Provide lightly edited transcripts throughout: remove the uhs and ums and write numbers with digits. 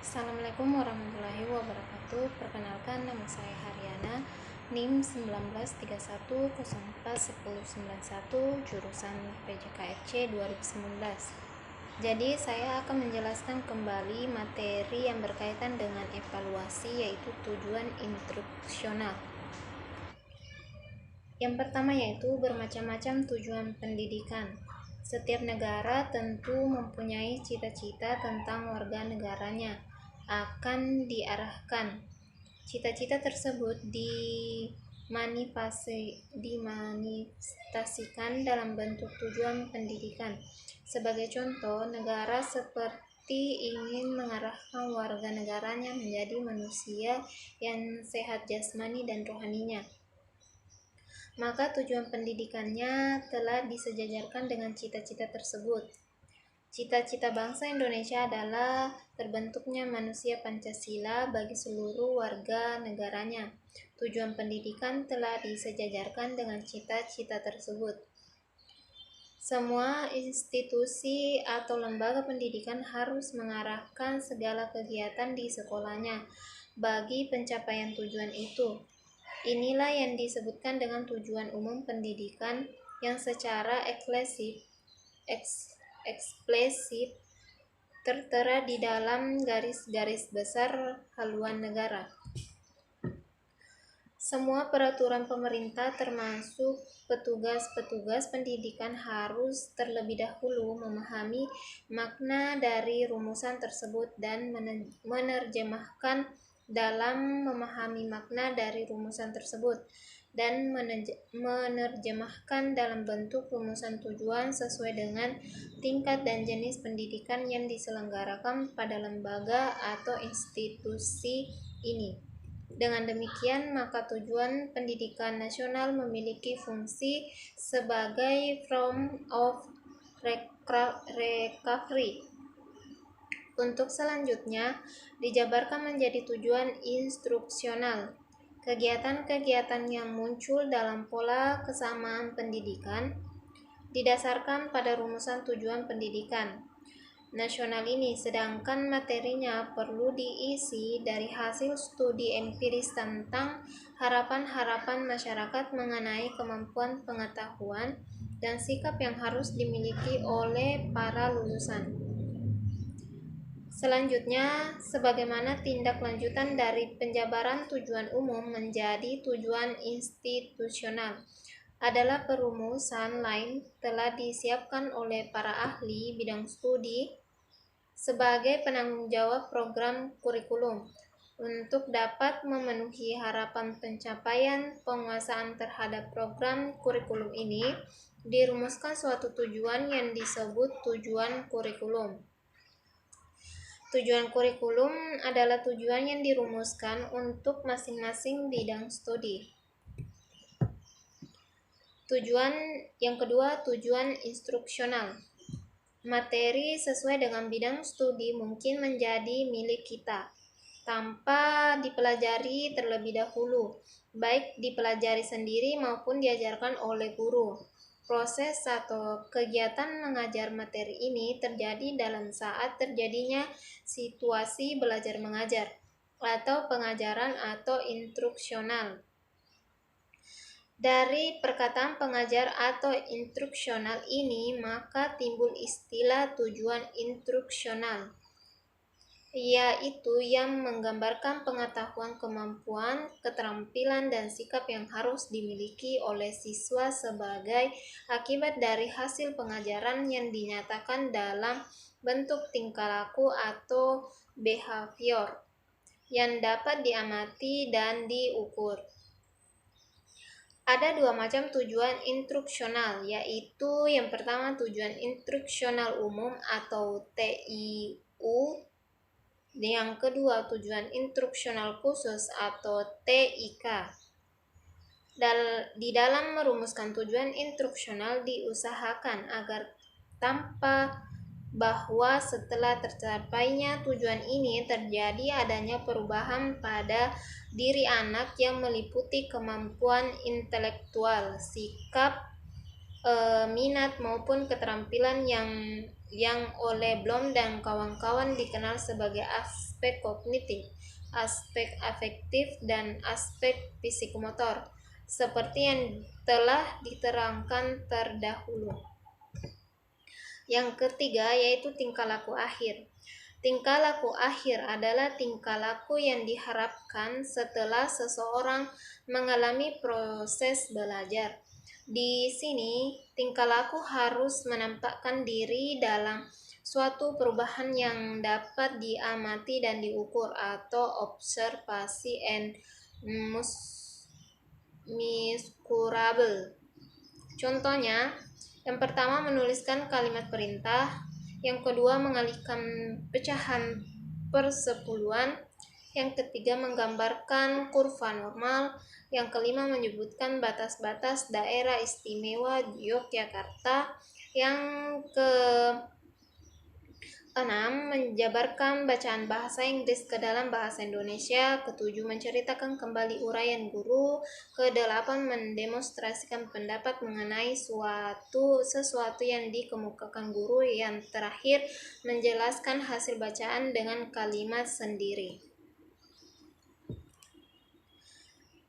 Assalamualaikum warahmatullahi wabarakatuh. Perkenalkan, nama saya Haryana, NIM 1931041091, jurusan PJKFC 2019. Jadi saya akan menjelaskan kembali materi yang berkaitan dengan evaluasi, yaitu tujuan instruksional. Yang pertama yaitu bermacam-macam tujuan pendidikan. Setiap negara tentu mempunyai cita-cita tentang warga negaranya akan diarahkan. Cita-cita tersebut dimanifestasikan dalam bentuk tujuan pendidikan. Sebagai contoh, negara seperti ingin mengarahkan warga negaranya menjadi manusia yang sehat jasmani dan rohaninya. Maka tujuan pendidikannya telah disejajarkan dengan cita-cita tersebut. Cita-cita bangsa Indonesia adalah terbentuknya manusia Pancasila bagi seluruh warga negaranya. Tujuan pendidikan telah disejajarkan dengan cita-cita tersebut. Semua institusi atau lembaga pendidikan harus mengarahkan segala kegiatan di sekolahnya bagi pencapaian tujuan itu. Inilah yang disebutkan dengan tujuan umum pendidikan yang secara eksplisit tertera di dalam garis-garis besar haluan negara. Semua peraturan pemerintah termasuk petugas-petugas pendidikan harus terlebih dahulu memahami makna dari rumusan tersebut dan menerjemahkan dalam memahami makna dari rumusan tersebut dan menerjemahkan dalam bentuk rumusan tujuan sesuai dengan tingkat dan jenis pendidikan yang diselenggarakan pada lembaga atau institusi ini. Dengan demikian, maka tujuan pendidikan nasional memiliki fungsi sebagai form of recovery. Untuk selanjutnya, dijabarkan menjadi tujuan instruksional. Kegiatan-kegiatan yang muncul dalam pola kesamaan pendidikan didasarkan pada rumusan tujuan pendidikan nasional ini, sedangkan materinya perlu diisi dari hasil studi empiris tentang harapan-harapan masyarakat mengenai kemampuan pengetahuan dan sikap yang harus dimiliki oleh para lulusan. Selanjutnya, sebagaimana tindak lanjutan dari penjabaran tujuan umum menjadi tujuan institusional adalah perumusan lain telah disiapkan oleh para ahli bidang studi sebagai penanggung jawab program kurikulum. Untuk dapat memenuhi harapan pencapaian penguasaan terhadap program kurikulum ini, dirumuskan suatu tujuan yang disebut tujuan kurikulum. Tujuan kurikulum adalah tujuan yang dirumuskan untuk masing-masing bidang studi. Tujuan yang kedua, tujuan instruksional. Materi sesuai dengan bidang studi mungkin menjadi milik kita tanpa dipelajari terlebih dahulu, baik dipelajari sendiri maupun diajarkan oleh guru. Proses atau kegiatan mengajar materi ini terjadi dalam saat terjadinya situasi belajar mengajar atau pengajaran atau instruksional. Dari perkataan pengajar atau instruksional ini, maka timbul istilah tujuan instruksional, yaitu yang menggambarkan pengetahuan, kemampuan, keterampilan, dan sikap yang harus dimiliki oleh siswa sebagai akibat dari hasil pengajaran yang dinyatakan dalam bentuk tingkah laku atau behavior yang dapat diamati dan diukur. Ada dua macam tujuan instruksional, yaitu yang pertama tujuan instruksional umum atau TIU, yang kedua tujuan instruksional khusus atau TIK. Di dalam merumuskan tujuan instruksional diusahakan agar tanpa bahwa setelah tercapainya tujuan ini terjadi adanya perubahan pada diri anak yang meliputi kemampuan intelektual, sikap, minat maupun keterampilan yang yang oleh Bloom dan kawan-kawan dikenal sebagai aspek kognitif, aspek afektif, dan aspek psikomotor, seperti yang telah diterangkan terdahulu. Yang ketiga yaitu tingkah laku akhir. Tingkah laku akhir adalah tingkah laku yang diharapkan setelah seseorang mengalami proses belajar. Di sini, tingkah laku harus menampakkan diri dalam suatu perubahan yang dapat diamati dan diukur atau observasi and measurable. Contohnya, yang pertama menuliskan kalimat perintah, yang kedua mengalihkan pecahan persepuluhan, yang ketiga menggambarkan kurva normal, yang kelima menyebutkan batas-batas daerah istimewa Yogyakarta, yang keenam menjabarkan bacaan bahasa Inggris ke dalam bahasa Indonesia, ketujuh menceritakan kembali uraian guru, kedelapan mendemonstrasikan pendapat mengenai sesuatu yang dikemukakan guru, yang terakhir menjelaskan hasil bacaan dengan kalimat sendiri.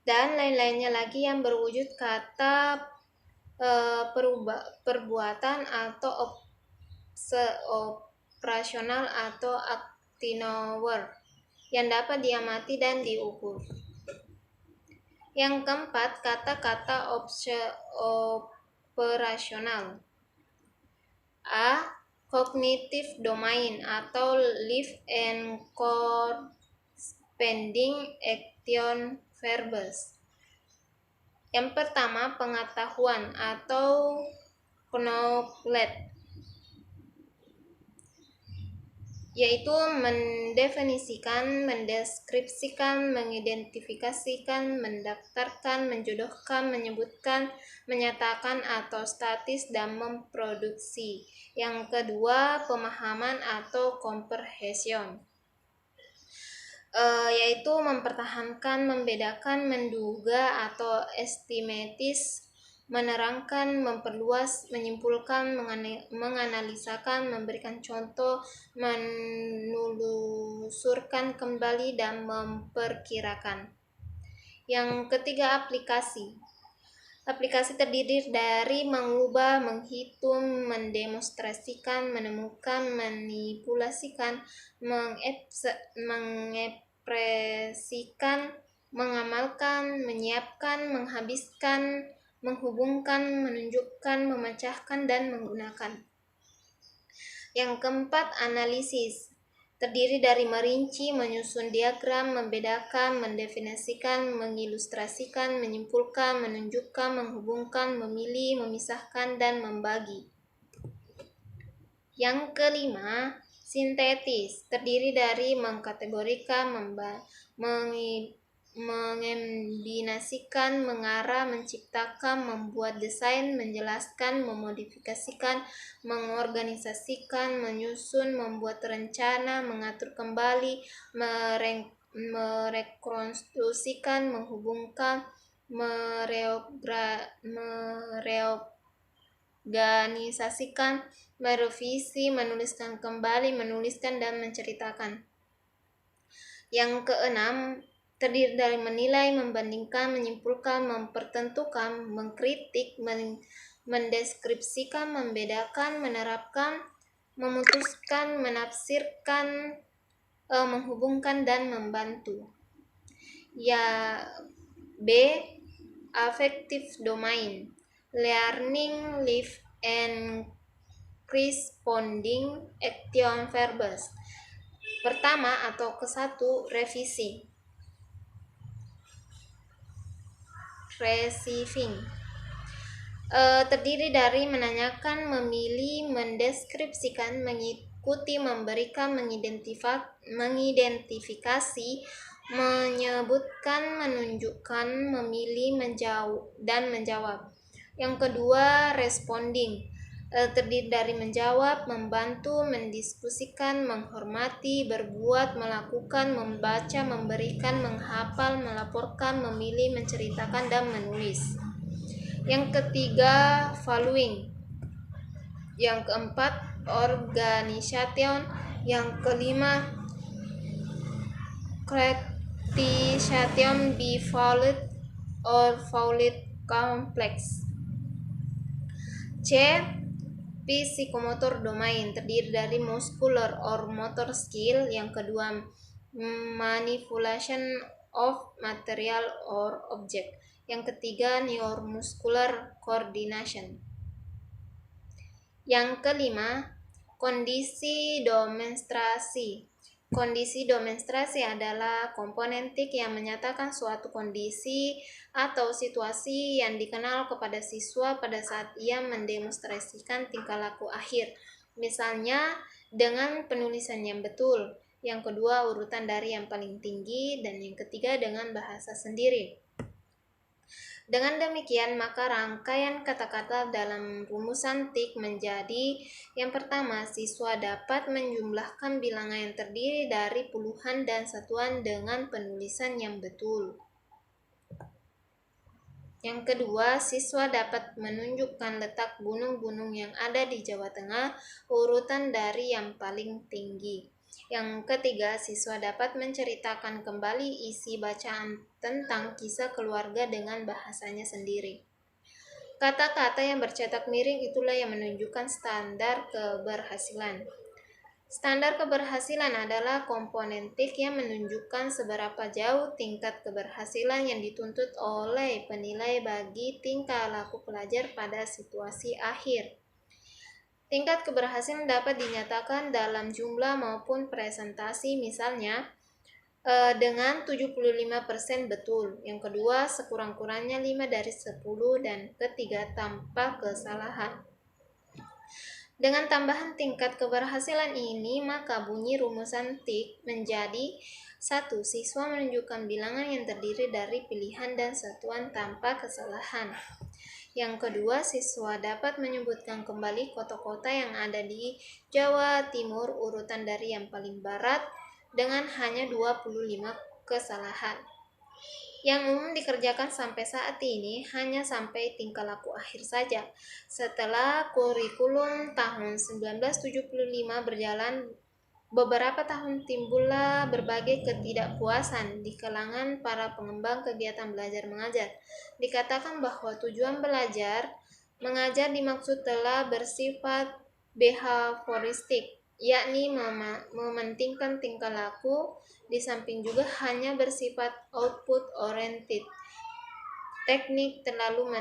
Dan lain-lainnya lagi yang berwujud kata perbuatan atau operasional atau actinover yang dapat diamati dan diukur. Yang keempat, kata-kata operasional. A. Cognitive domain atau live and corresponding action verbs. Yang pertama, pengetahuan atau knowledge, yaitu mendefinisikan, mendeskripsikan, mengidentifikasikan, mendaftarkan, menjodohkan, menyebutkan, menyatakan atau statis dan memproduksi. Yang kedua, pemahaman atau comprehension, yaitu mempertahankan, membedakan, menduga atau estimatis, menerangkan, memperluas, menyimpulkan, menganalisakan, memberikan contoh, menelusurkan kembali, dan memperkirakan. Yang ketiga, aplikasi. Aplikasi terdiri dari mengubah, menghitung, mendemonstrasikan, menemukan, manipulasikan, mengekspresikan, mengamalkan, menyiapkan, menghabiskan, menghubungkan, menunjukkan, memecahkan, dan menggunakan. Yang keempat, analisis. Terdiri dari merinci, menyusun diagram, membedakan, mendefinisikan, mengilustrasikan, menyimpulkan, menunjukkan, menghubungkan, memilih, memisahkan, dan membagi. Yang kelima, sintetis. Terdiri dari mengkategorikan, mengombinasikan, mengarah, menciptakan, membuat desain, menjelaskan, memodifikasikan, mengorganisasikan, menyusun, membuat rencana, mengatur kembali, merekonstruksikan, menghubungkan, mereorganisasikan, merevisi, menuliskan kembali, menuliskan, dan menceritakan. Yang keenam, terdiri dari menilai, membandingkan, menyimpulkan, mempertentukan, mengkritik, mendeskripsikan, membedakan, menerapkan, memutuskan, menafsirkan, menghubungkan, dan membantu. Ya, B. Affective domain, learning, live and corresponding action verbs. Pertama atau ke-1, revisi. Receiving. Terdiri dari menanyakan, memilih, mendeskripsikan, mengikuti, memberikan, mengidentifikasi, menyebutkan, menunjukkan, memilih, dan menjawab. Yang kedua, responding. Terdiri dari menjawab, membantu, mendiskusikan, menghormati, berbuat, melakukan, membaca, memberikan, menghafal, melaporkan, memilih, menceritakan, dan menulis. Yang ketiga, following. Yang keempat, Organization. Yang kelima, Characterization be followed or followed complex. C. Psychomotor domain terdiri dari muscular or motor skill. Yang kedua, manipulation of material or object. Yang ketiga, neuromuscular coordination. Yang kelima, kondisi demonstrasi. Kondisi demonstrasi adalah komponentik yang menyatakan suatu kondisi atau situasi yang dikenal kepada siswa pada saat ia mendemonstrasikan tingkah laku akhir. Misalnya dengan penulisan yang betul, yang kedua urutan dari yang paling tinggi, dan yang ketiga dengan bahasa sendiri. Dengan demikian, maka rangkaian kata-kata dalam rumusan TIK menjadi: yang pertama, siswa dapat menjumlahkan bilangan yang terdiri dari puluhan dan satuan dengan penulisan yang betul. Yang kedua, siswa dapat menunjukkan letak gunung-gunung yang ada di Jawa Tengah, urutan dari yang paling tinggi. Yang ketiga, siswa dapat menceritakan kembali isi bacaan tentang kisah keluarga dengan bahasanya sendiri. Kata-kata yang bercetak miring itulah yang menunjukkan standar keberhasilan. Standar keberhasilan adalah komponentik yang menunjukkan seberapa jauh tingkat keberhasilan yang dituntut oleh penilai bagi tingkah laku pelajar pada situasi akhir. Tingkat keberhasilan dapat dinyatakan dalam jumlah maupun presentasi, misalnya dengan 75% betul, yang kedua sekurang-kurangnya 5 dari 10, dan ketiga tanpa kesalahan. Dengan tambahan tingkat keberhasilan ini, maka bunyi rumusan TIK menjadi: 1. Siswa menunjukkan bilangan yang terdiri dari pilihan dan satuan tanpa kesalahan. Yang kedua, siswa dapat menyebutkan kembali kota-kota yang ada di Jawa Timur urutan dari yang paling barat dengan hanya 25 kesalahan. Yang umum dikerjakan sampai saat ini hanya sampai tingkah laku akhir saja. Setelah kurikulum tahun 1975 berjalan beberapa tahun, timbullah berbagai ketidakpuasan di kalangan para pengembang kegiatan belajar mengajar. Dikatakan bahwa tujuan belajar mengajar dimaksud telah bersifat behavioristik, yakni mementingkan tingkah laku, di samping juga hanya bersifat output oriented. Teknik terlalu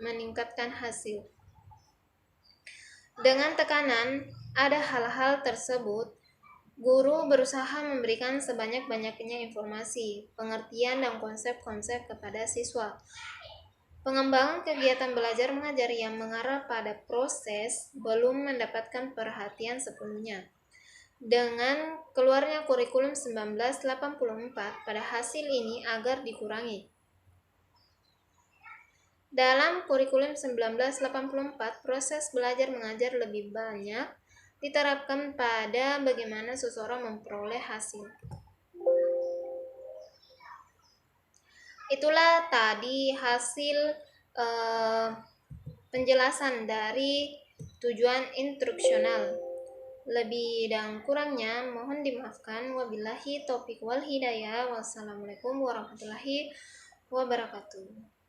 meningkatkan hasil. Dengan tekanan ada hal-hal tersebut, guru berusaha memberikan sebanyak-banyaknya informasi, pengertian, dan konsep-konsep kepada siswa. Pengembangan kegiatan belajar mengajar yang mengarah pada proses belum mendapatkan perhatian sepenuhnya. Dengan keluarnya kurikulum 1984, pada hasil ini agar dikurangi. Dalam kurikulum 1984, proses belajar mengajar lebih banyak diterapkan pada bagaimana seseorang memperoleh hasil. Itulah tadi hasil penjelasan dari tujuan instruksional. Lebih dan kurangnya mohon dimaafkan. Wabillahi taufiq wal hidayah. Wassalamualaikum warahmatullahi wabarakatuh.